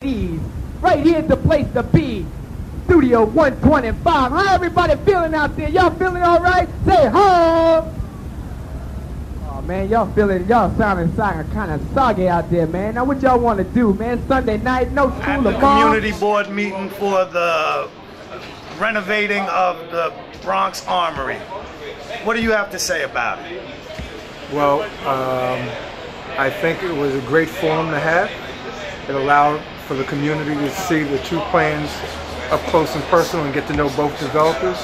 Right here's the place to be. Studio 125. How everybody feeling out there? Y'all feeling all right? Say ho! Oh man, y'all sounding kind of soggy out there, man. Now what y'all want to do, man? Sunday night, no school at the tomorrow. community board meeting for the renovating of the Bronx Armory. What do you have to say about it? Well, I think it was a great forum to have. It allowed for the community to see the two plans up close and personal and get to know both developers.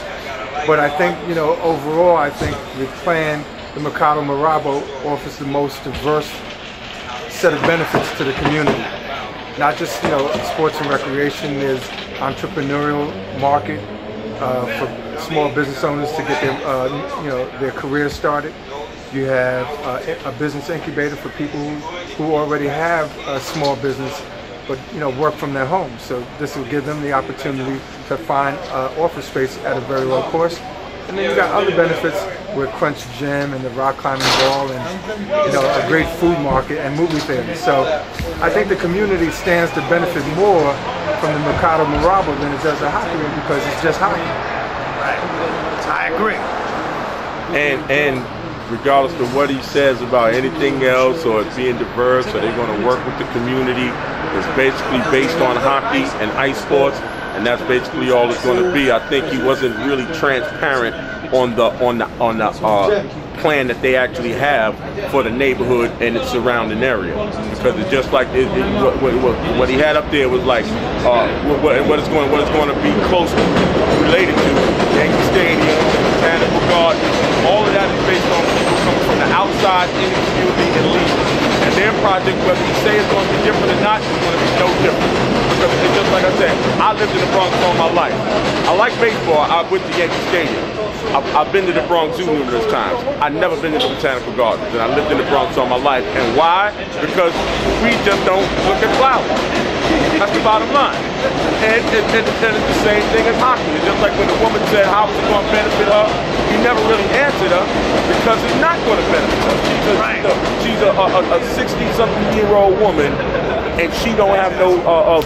But I think, overall, I think the plan, the Mercado Mirabo, offers the most diverse set of benefits to the community. Not just, sports and recreation. There's entrepreneurial market for small business owners to get their career started. You have a business incubator for people who already have a small business, but work from their homes. So this will give them the opportunity to find office space at a very low cost. And then you got other benefits with Crunch Gym and the rock climbing wall and a great food market and movie theaters. So I think the community stands to benefit more from the Mercado Mirabo than it does the hockey rink because it's just hockey. Right. I agree. And regardless of what he says about anything else or it being diverse or they're going to work with the community, it's basically based on hockey and ice sports, and that's basically all it's going to be. I think he wasn't really transparent on the plan that they actually have for the neighborhood and its surrounding area, because it's just like what he had up there was like what it's going to be closely related to Yankee Stadium, Botanical Gardens. All of that is based on people coming from the outside in the community and leaving. And their project, whether you say it's going to be different or not, it's going to be no different. Because it's just like I said, I lived in the Bronx all my life. I like baseball. I went to Yankee Stadium. I've been to the Bronx Zoo numerous times. I've never been to the Botanical Gardens, and I lived in the Bronx all my life. And why? Because we just don't look at flowers. That's the bottom line. And it's the same thing as hockey. It's just like when the woman said how was it going to benefit her, you never really answered her because it's not going to benefit her. She's a 60-something-year-old woman, and she don't have no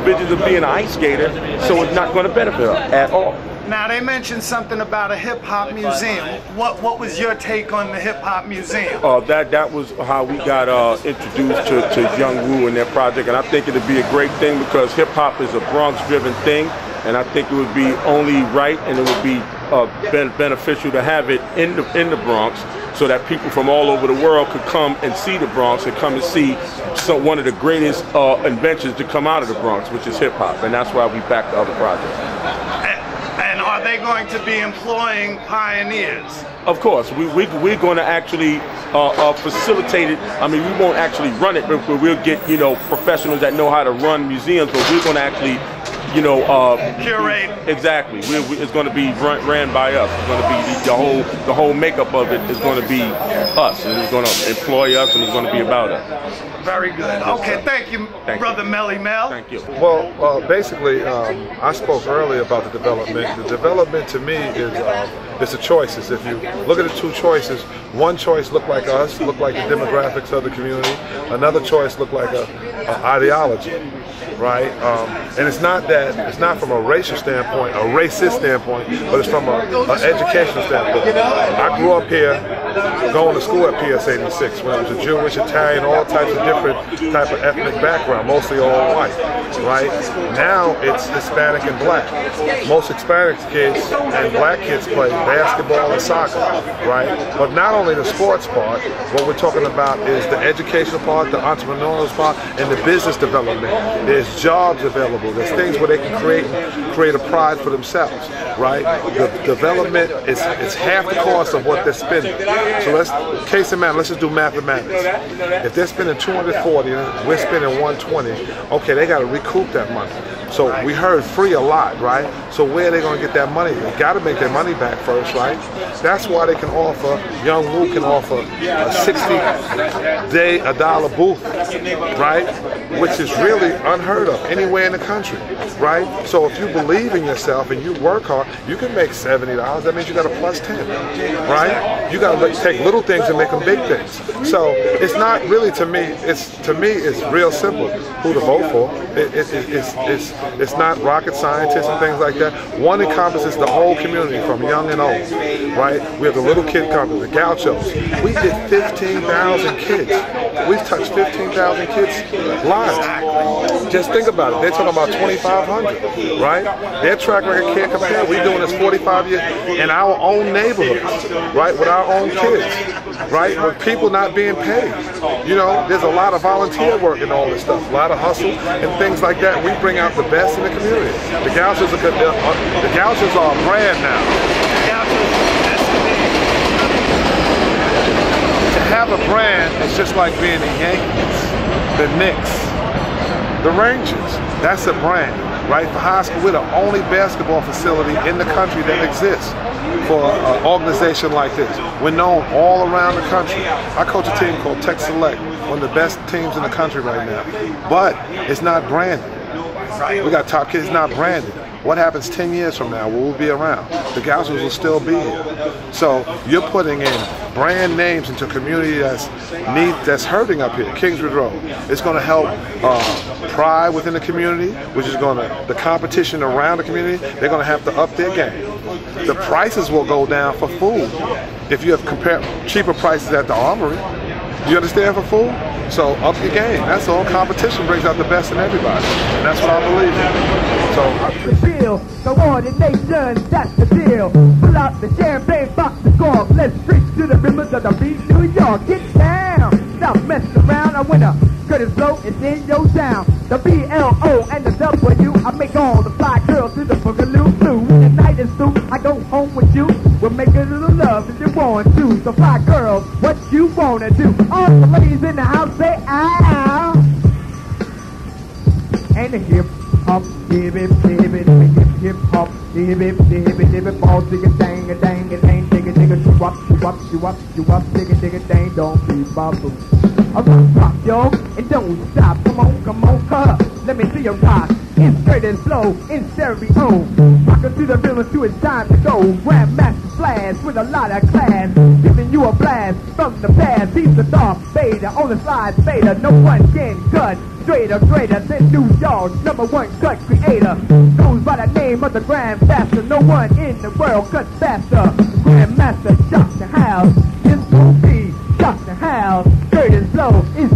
visions of being an ice skater, so it's not going to benefit her at all. Now, they mentioned something about a hip-hop museum. What was your take on the hip-hop museum? That was how we got introduced to YoungWoo and their project, and I think it would be a great thing because hip-hop is a Bronx-driven thing, and I think it would be only right and it would be beneficial to have it in the Bronx so that people from all over the world could come and see the Bronx and come and see one of the greatest inventions to come out of the Bronx, which is hip-hop, and that's why we back the other projects. And are they going to be employing pioneers? Of course, we're going to actually facilitate it. I mean, we won't actually run it, but we'll get professionals that know how to run museums. But we're going to actually curate. Exactly. It's going to be ran by us. It's going to be the whole makeup of it is going to be us, and it's going to employ us, and it's going to be about us. Very good. Okay, thank you, Brother Mele Mel. Thank you. Well, basically, I spoke earlier about the development. The development to me is it's the choices. If you look at the two choices, one choice looked like us, looked like the demographics of the community. Another choice looked like a ideology, right? And it's not from a racial standpoint, a racist standpoint, but it's from an educational standpoint. I grew up here, going to school at PS 86 when it was a Jewish, Italian, all types of different type of ethnic background, mostly all white, right? Now it's Hispanic and black. Most Hispanic kids and black kids play basketball and soccer, right? But not only the sports part, what we're talking about is the educational part, the entrepreneurial part, and the business development. There's jobs available. There's things where they can create a pride for themselves, right? The development is half the cost of what they're spending. So case in mind, let's just do mathematics. If they're spending 240 and we're spending 120, okay, they got to recoup that money. So we heard free a lot, right? So where are they going to get that money? They got to make their money back first, right? That's why they can offer, YoungWoo can offer a 60-day $1 booth, right? Which is really unheard of anywhere in the country, right? So if you believe in yourself and you work hard, you can make $70. That means you got a plus 10, right? You got to take little things and make them big things. So it's not really, to me, it's real simple who to vote for. It's not rocket scientists and things like that. One encompasses the whole community from young and old, right? We have the little kid company, the Gauchos. We did 15,000 kids. We've touched 15,000 kids' lives. Just think about it. They're talking about 2,500, right? Their track record can't compare. We're doing this 45 years in our own neighborhoods, right? With our own kids, right? With people not being paid. You know, there's a lot of volunteer work and all this stuff, a lot of hustle and things like that. We bring out the best in the community. The Gauchos are the Gauchos are a brand now. To have a brand, it's just like being the Yankees, the Knicks, the Rangers. That's a brand, right? For high school, we're the only basketball facility in the country that exists for an organization like this. We're known all around the country. I coach a team called Tech Select, one of the best teams in the country right now. But it's not branded. We got top kids, not branded. What happens 10 years from now? Will we be around? The Gauchos will still be here. So you're putting in brand names into a community that's hurting up here, Kingsbridge Road. It's going to help pride within the community, which is going to, the competition around the community, they're going to have to up their game. The prices will go down for food if you have cheaper prices at the Armory. You understand, for food? So up your game. That's all. Competition brings out the best in everybody. And that's what I believe in. So coordination, that's the deal. Pull out the champagne box of golf. Let's drink to the rivers of the beach, New York. Get down. Stop messing around. I win a Curtis Blow, it's in your town. The B-L-O and the W, I make all the fly girls to the boogaloo blue. When the night is through, I go home with you. We'll make a little love if you want to. So fly girls, what you wanna do? All the ladies in the house say, ow. And the hip hop, hip hip hop, hip hip ball, digga dang a dang a dang, digga digga, you up, digga dang, don't be babu. I rock, yo, and don't stop. Come on, let me see you rock. In straight and slow, in stereo. Rockin' to the rhythm, to it's time to go. Grandmaster Flash with a lot of class, giving you a blast from the past. He's the Darth Vader on the slide Vader. No one can cut straighter, greater than New York's #1 cut creator. Goes by the name of the Grandmaster. No one in the world cuts faster. Grandmaster Dr. House. This will be Dr. House. Curtis Blow is